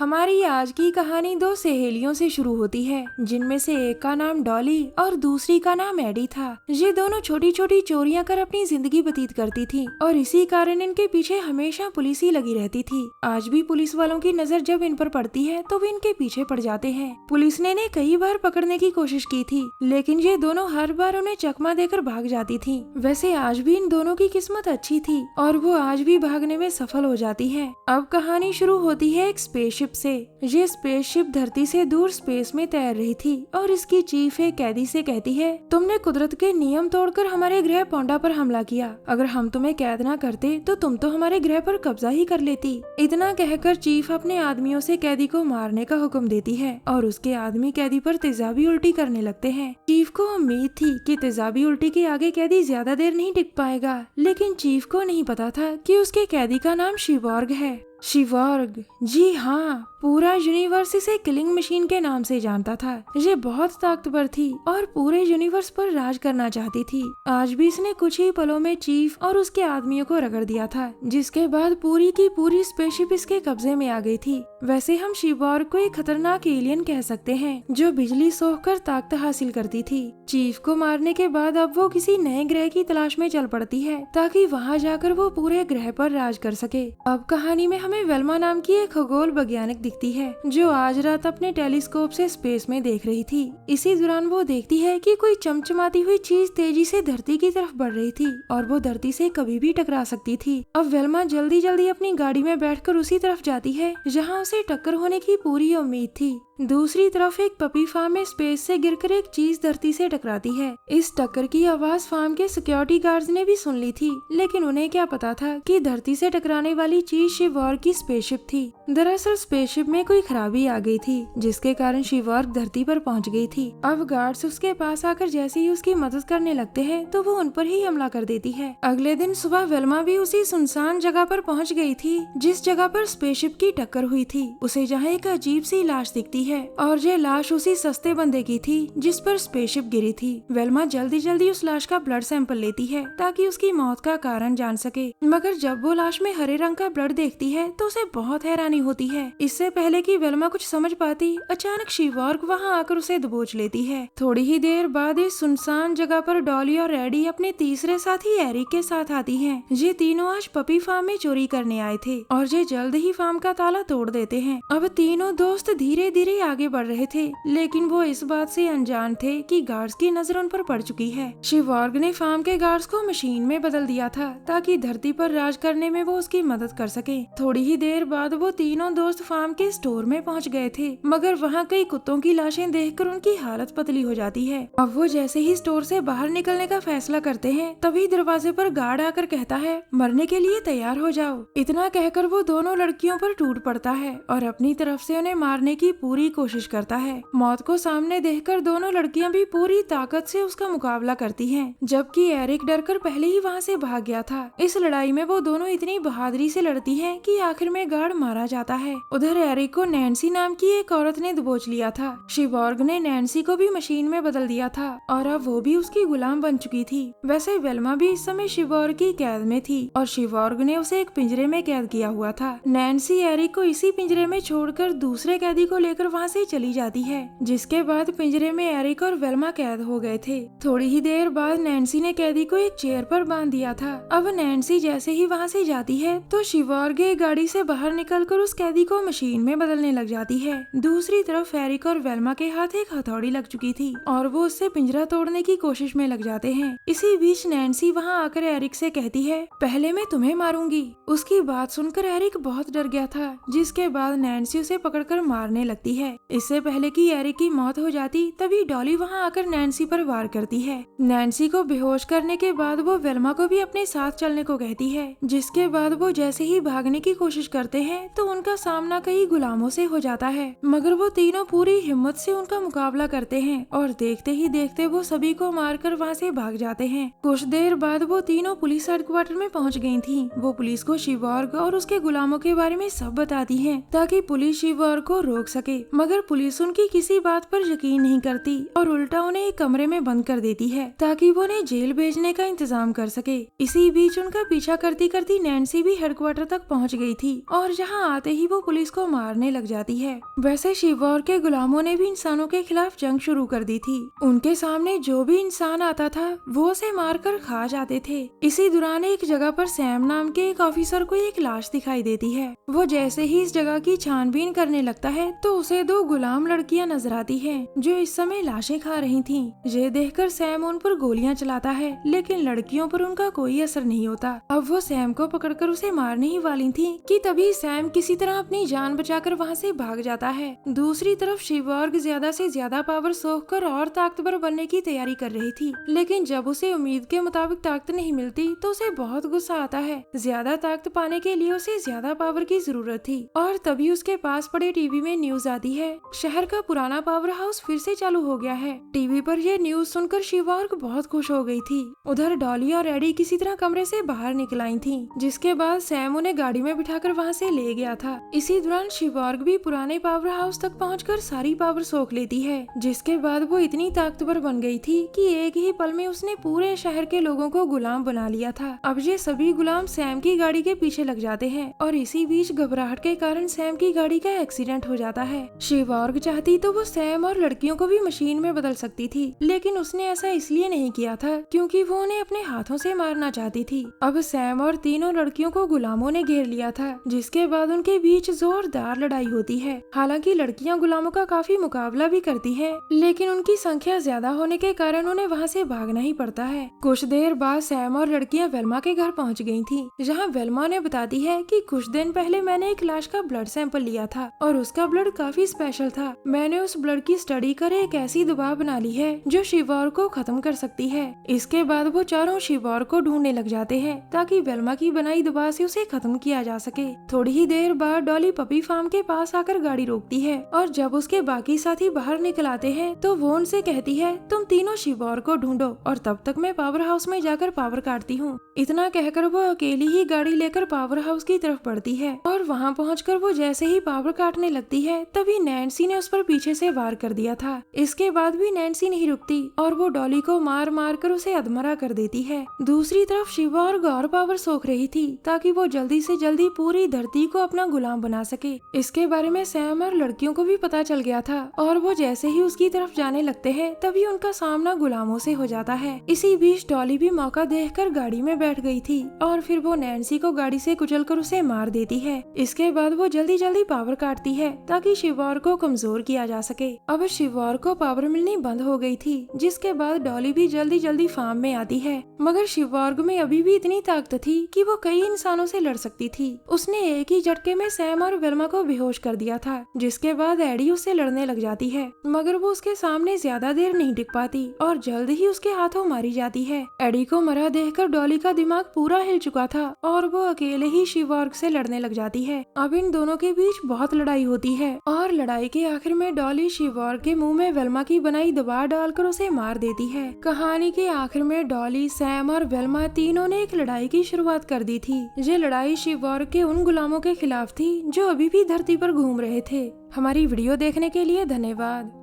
हमारी आज की कहानी दो सहेलियों से शुरू होती है, जिनमें से एक का नाम डॉली और दूसरी का नाम एडी था। ये दोनों छोटी छोटी चोरियां कर अपनी जिंदगी व्यतीत करती थी और इसी कारण इनके पीछे हमेशा पुलिस ही लगी रहती थी। आज भी पुलिस वालों की नजर जब इन पर पड़ती है तो वे इनके पीछे पड़ जाते हैं। पुलिस ने इन्हें कई बार पकड़ने की कोशिश की थी, लेकिन ये दोनों हर बार उन्हें चकमा देकर भाग जाती थी। वैसे आज भी इन दोनों की किस्मत अच्छी थी और वो आज भी भागने में सफल हो जाती है। अब कहानी शुरू होती है एक स्पेसशिप से। ये स्पेसशिप धरती से दूर स्पेस में तैर रही थी और इसकी चीफ एक कैदी से कहती है, तुमने कुदरत के नियम तोड़कर हमारे ग्रह पोंडा पर हमला किया। अगर हम तुम्हें कैद ना करते तो तुम तो हमारे ग्रह पर कब्जा ही कर लेती। इतना कहकर चीफ अपने आदमियों से कैदी को मारने का हुक्म देती है और उसके आदमी कैदी पर तेजाबी उल्टी करने लगते हैं। चीफ को उम्मीद थी कि तेजाबी उल्टी के आगे कैदी ज्यादा देर नहीं टिक पाएगा, लेकिन चीफ को नहीं पता था कि उसके कैदी का नाम शिवॉर्ग है। शिवॉर्ग, जी हाँ, पूरा यूनिवर्स इसे किलिंग मशीन के नाम से जानता था। ये बहुत ताकतवर थी और पूरे यूनिवर्स पर राज करना चाहती थी। आज भी इसने कुछ ही पलों में चीफ और उसके आदमियों को रगड़ दिया था, जिसके बाद पूरी की पूरी स्पेसशिप इसके कब्जे में आ गई थी। वैसे हम शिवॉर्ग को एक खतरनाक एलियन कह सकते हैं, जो बिजली सोखकर ताकत हासिल करती थी। चीफ को मारने के बाद अब वो किसी नए ग्रह की तलाश में चल पड़ती है, ताकि वहाँ जाकर वो पूरे ग्रह पर राज कर सके। अब कहानी में हमें वेल्मा नाम की एक खगोल वैज्ञानिक दिखती है, जो आज रात अपने टेलीस्कोप से स्पेस में देख रही थी। इसी दौरान वो देखती है कि कोई चमचमाती हुई चीज तेजी से धरती की तरफ बढ़ रही थी और वो धरती से कभी भी टकरा सकती थी। अब वेल्मा जल्दी जल्दी अपनी गाड़ी में बैठकर उसी तरफ जाती है जहाँ उसे टक्कर होने की पूरी उम्मीद थी। दूसरी तरफ एक पपी फार्म में स्पेस से गिरकर एक चीज धरती से टकराती है। इस टक्कर की आवाज फार्म के सिक्योरिटी गार्ड्स ने भी सुन ली थी, लेकिन उन्हें क्या पता था कि धरती से टकराने वाली चीज शिवॉर्ग की स्पेसशिप थी। दरअसल स्पेसशिप में कोई खराबी आ गई थी, जिसके कारण शिवॉर्ग धरती पर पहुंच गई थी। अब गार्ड्स उसके पास आकर जैसे ही उसकी मदद करने लगते हैं तो वो उन पर ही हमला कर देती है। अगले दिन सुबह वेल्मा भी उसी सुनसान जगह पर पहुँच गई थी जिस जगह पर स्पेसशिप की टक्कर हुई थी। उसे जहाँ एक अजीब सी लाश दिखती है और ये लाश उसी सस्ते बंदे की थी जिस पर स्पेसशिप गिरी थी। वेल्मा जल्दी जल्दी उस लाश का ब्लड सैंपल लेती है ताकि उसकी मौत का कारण जान सके, मगर जब वो लाश में हरे रंग का ब्लड देखती है तो उसे बहुत हैरानी होती है। इससे पहले कि वेल्मा कुछ समझ पाती, अचानक शिवॉर्ग वहाँ आकर उसे दबोच लेती है। थोड़ी ही देर बाद इस सुनसान जगह पर डॉली और एडी अपने तीसरे साथी एरिक के साथ आती है। ये तीनों आज पपी फार्म में चोरी करने आए थे और ये जल्द ही फार्म का ताला तोड़ देते हैं। अब तीनों दोस्त धीरे धीरे आगे बढ़ रहे थे, लेकिन वो इस बात से अनजान थे कि गार्ड्स की नजर उन पर पड़ चुकी है। शिवॉर्ग ने फार्म के गार्ड्स को मशीन में बदल दिया था ताकि धरती पर राज करने में वो उसकी मदद कर सके। थोड़ी ही देर बाद वो तीनों दोस्त फार्म के स्टोर में पहुंच गए थे, मगर वहाँ कई कुत्तों की लाशें देखकर उनकी हालत पतली हो जाती है। अब वो जैसे ही स्टोर से बाहर निकलने का फैसला करते हैं, तभी दरवाजे पर गार्ड आकर कहता है, मरने के लिए तैयार हो जाओ। इतना कहकर वो दोनों लड़कियों पर टूट पड़ता है और अपनी तरफ से उन्हें मारने की पूरी कोशिश करता है। मौत को सामने देखकर दोनों लड़कियां भी पूरी ताकत से उसका मुकाबला करती हैं, जबकि एरिक डरकर पहले ही वहां से भाग गया था। इस लड़ाई में वो दोनों इतनी बहादुरी से लड़ती हैं कि आखिर में गार्ड मारा जाता है। उधर एरिक को नैन्सी नाम की एक औरत ने दबोच लिया था। शिवॉर्ग ने नैन्सी को भी मशीन में बदल दिया था और अब वो भी उसकी गुलाम बन चुकी थी। वैसे वेल्मा भी इस समय शिवॉर्ग की कैद में थी और शिवॉर्ग ने उसे एक पिंजरे में कैद किया हुआ था। नैन्सी एरिक को इसी पिंजरे में छोड़कर दूसरे कैदी को लेकर वहाँ से चली जाती है, जिसके बाद पिंजरे में एरिक और वेल्मा कैद हो गए थे। थोड़ी ही देर बाद नैन्सी ने कैदी को एक चेयर पर बांध दिया था। अब नैन्सी जैसे ही वहाँ से जाती है तो शिवॉर्ग गाड़ी से बाहर निकलकर उस कैदी को मशीन में बदलने लग जाती है। दूसरी तरफ एरिक और वेल्मा के हाथ एक हथौड़ी लग चुकी थी और वो उससे पिंजरा तोड़ने की कोशिश में लग जाते हैं। इसी बीच नैन्सी वहाँ आकर एरिक से कहती है, पहले मैं तुम्हें मारूंगी। उसकी बात सुनकर एरिक बहुत डर गया था, जिसके बाद नैन्सी उसे पकड़कर मारने लगती है। इससे पहले कि एरिक की मौत हो जाती, तभी डॉली वहां आकर नैन्सी पर वार करती है। नैन्सी को बेहोश करने के बाद वो वेल्मा को भी अपने साथ चलने को कहती है, जिसके बाद वो जैसे ही भागने की कोशिश करते हैं तो उनका सामना कई गुलामों से हो जाता है, मगर वो तीनों पूरी हिम्मत से उनका मुकाबला करते हैं और देखते ही देखते वो सभी को मारकर वहाँ से भाग जाते हैं। कुछ देर बाद वो तीनों पुलिस हेडक्वार्टर में पहुँच गयी थी। वो पुलिस को शिवॉर्ग और उसके गुलामों के बारे में सब बताती है ताकि पुलिस शिवॉर्ग को रोक सके, मगर पुलिस उनकी किसी बात पर यकीन नहीं करती और उल्टा उन्हें एक कमरे में बंद कर देती है ताकि वो उन्हें जेल भेजने का इंतजाम कर सके। इसी बीच उनका पीछा करती करती नैन्सी भी हेडक्वार्टर तक पहुंच गई गई थी और जहाँ आते ही वो पुलिस को मारने लग जाती है। वैसे शिवौर के गुलामों ने भी इंसानों के खिलाफ जंग शुरू कर दी थी। उनके सामने जो भी इंसान आता था वो उसे मारकर खा जाते थे। इसी दौरान एक जगह पर सैम नाम के एक ऑफिसर को एक लाश दिखाई देती है। वो जैसे ही इस जगह की छानबीन करने लगता है तो उसे दो गुलाम लड़कियां नजर आती हैं जो इस समय लाशें खा रही थीं। ये देखकर सैम उन पर गोलियां चलाता है लेकिन लड़कियों पर उनका कोई असर नहीं होता। अब वो सैम को पकड़कर उसे मारने ही वाली थी कि तभी सैम किसी तरह अपनी जान बचाकर वहाँ से भाग जाता है। दूसरी तरफ शिवौर्ग ज्यादा से ज्यादा पावर सोख कर और ताकतवर बनने की तैयारी कर रही थी, लेकिन जब उसे उम्मीद के मुताबिक ताकत नहीं मिलती तो उसे बहुत गुस्सा आता है। ज्यादा ताकत पाने के लिए उसे ज्यादा पावर की जरूरत थी और तभी उसके पास पड़े टीवी में न्यूज आती है, शहर का पुराना पावर हाउस फिर से चालू हो गया है। टीवी पर यह न्यूज सुनकर शिवौर्ग बहुत खुश हो गई थी। उधर डॉली और एडी किसी तरह कमरे से बाहर निकल आई थी, जिसके बाद सैम उन्हें गाड़ी में बिठाकर वहाँ से ले गया था। इसी दौरान शिवौर्ग भी पुराने पावर हाउस तक पहुंचकर सारी पावर सोख लेती है, जिसके बाद वो इतनी ताकतवर बन गई थी कि एक ही पल में उसने पूरे शहर के लोगों को गुलाम बना लिया था। अब ये सभी गुलाम सैम की गाड़ी के पीछे लग जाते हैं और इसी बीच घबराहट के कारण सैम की गाड़ी का एक्सीडेंट हो जाता है। शिवौर्ग चाहती तो वो सैम और लड़कियों को भी मशीन में बदल सकती थी, लेकिन उसने ऐसा इसलिए नहीं किया था क्योंकि वो उन्हें अपने हाथों से मारना चाहती थी। अब सैम और तीनों लड़कियों को गुलामों ने घेर लिया था, जिसके बाद उनके बीच जोरदार लड़ाई होती है। हालांकि लड़कियां गुलामों का काफी मुकाबला भी करती हैं, लेकिन उनकी संख्या ज्यादा होने के कारण उन्हें वहाँ से भागना ही पड़ता है। कुछ देर बाद सैम और लड़कियां वेल्मा के घर पहुँच गयी थी, जहाँ वेल्मा ने बताती है कि कुछ दिन पहले मैंने एक लाश का ब्लड सैंपल लिया था और उसका ब्लड काफी स्पेशल था। मैंने उस ब्लड की स्टडी कर एक ऐसी दवा बना ली है जो शिवौर्ग को खत्म कर सकती है। इसके बाद वो चारों शिवौर्ग को ढूंढने लग जाते हैं ताकि वेल्मा की बनाई दवा से उसे खत्म किया जा सके। थोड़ी ही देर बाद डॉली पपी फार्म के पास आकर गाड़ी रोकती है और जब उसके बाकी साथी बाहर निकल आते हैं तो वो उनसे कहती है, तुम तीनों शिवौर्ग को ढूंढो और तब तक मैं पावर हाउस में जाकर पावर काटती हूँ। इतना कहकर वो अकेली ही गाड़ी लेकर पावर हाउस की तरफ बढ़ती है और वहाँ पहुंचकर वो जैसे ही पावर काटने लगती है तभी नैन्सी ने उस पर पीछे से वार कर दिया था। इसके बाद भी नैन्सी नहीं रुकती और वो डॉली को मार मार कर उसे अधमरा कर देती है। दूसरी तरफ शिवौर्ग और पावर सोख रही थी ताकि वो जल्दी से जल्दी पूरी धरती को अपना गुलाम बना सके। इसके बारे में सैम और लड़कियों को भी पता चल गया था और वो जैसे ही उसकी तरफ जाने लगते हैं तभी उनका सामना गुलामों से हो जाता है। इसी बीच डॉली भी मौका देखकर गाड़ी में बैठ गई थी और फिर वो नैन्सी को गाड़ी से कुचलकर उसे मार देती है। इसके बाद वो जल्दी जल्दी पावर काटती है ताकि शिवौर्ग को कमजोर किया जा सके। अब शिवौर्ग को पावर मिलनी बंद हो गई थी, जिसके बाद डॉली भी जल्दी जल्दी फार्म में आती है, मगर शिवौर्ग में अभी भी इतनी ताकत थी कि वो कई इंसानों से लड़ सकती थी। उसने एक ही झटके में सैम और वेल्मा को बेहोश कर दिया था, जिसके बाद एडी उससे लड़ने लग जाती है, मगर वो उसके सामने ज्यादा देर नहीं टिक पाती और जल्द ही उसके हाथों मारी जाती है। एडी को मरा देखकर डॉली का दिमाग पूरा हिल चुका था और वो अकेले ही शिवौर्ग से लड़ने लग जाती है। अब इन दोनों के बीच बहुत लड़ाई होती है और लड़ाई के आखिर में डॉली शिवौर्ग के मुंह में वेल्मा की बनाई दवा डालकर उसे मार देती है। कहानी के आखिर में डॉली, सैम और वेल्मा तीनों ने एक लड़ाई की शुरुआत कर दी थी। ये लड़ाई शिवौर्ग के उन गुलामों के खिलाफ थी जो अभी भी धरती पर घूम रहे थे। हमारी वीडियो देखने के लिए धन्यवाद।